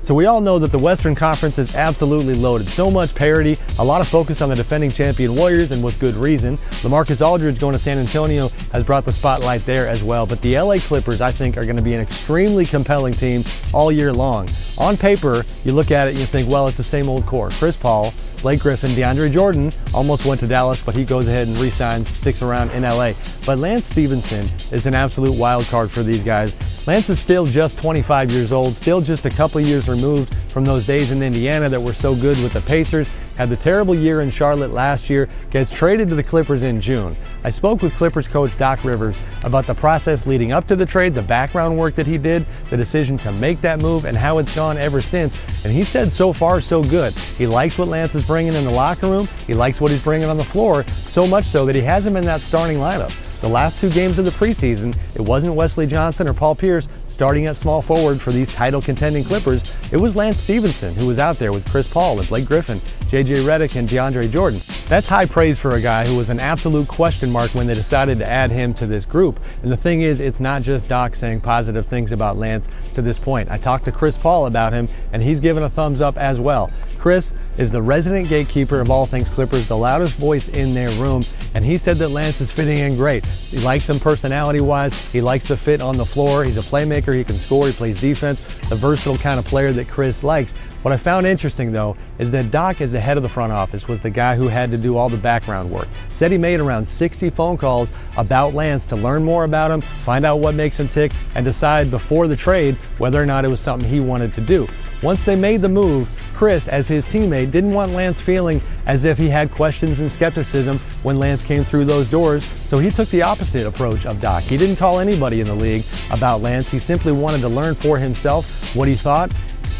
So we all know that the Western Conference is absolutely loaded. So much parity, a lot of focus on the defending champion Warriors, and with good reason. LaMarcus Aldridge going to San Antonio has brought the spotlight there as well. But the LA Clippers, I think, are going to be an extremely compelling team all year long. On paper, you look at it and you think, well, it's the same old core. Chris Paul, Blake Griffin, DeAndre Jordan almost went to Dallas, but he goes ahead and re-signs, sticks around in LA. But Lance Stevenson is an absolute wild card for these guys. Lance is still just 25 years old, still just a couple years removed from those days in Indiana that were so good with the Pacers. Had the terrible year in Charlotte last year, gets traded to the Clippers in June. I spoke with Clippers coach Doc Rivers about the process leading up to the trade, the background work that he did, the decision to make that move, and how it's gone ever since. And he said so far so good. He likes what Lance is bringing in the locker room. He likes what he's bringing on the floor, so much so that he has him in that starting lineup. The last two games of the preseason, it wasn't Wesley Johnson or Paul Pierce starting at small forward for these title contending Clippers. It was Lance Stevenson who was out there with Chris Paul and Blake Griffin, JJ Redick, and DeAndre Jordan. That's high praise for a guy who was an absolute question mark when they decided to add him to this group. And the thing is, it's not just Doc saying positive things about Lance to this point. I talked to Chris Paul about him, and he's given a thumbs up as well. Chris is the resident gatekeeper of all things Clippers, the loudest voice in their room, and he said that Lance is fitting in great. He likes him personality-wise. He likes the fit on the floor. He's a playmaker. He can score. He plays defense. The versatile kind of player that Chris likes. What I found interesting, though, is that Doc, as the head of the front office, was the guy who had to do all the background work. Said he made around 60 phone calls about Lance to learn more about him, find out what makes him tick, and decide before the trade whether or not it was something he wanted to do. Once they made the move, Chris, as his teammate, didn't want Lance feeling as if he had questions and skepticism when Lance came through those doors, so he took the opposite approach of Doc. He didn't call anybody in the league about Lance. He simply wanted to learn for himself what he thought.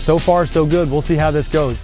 So far, so good. We'll see how this goes.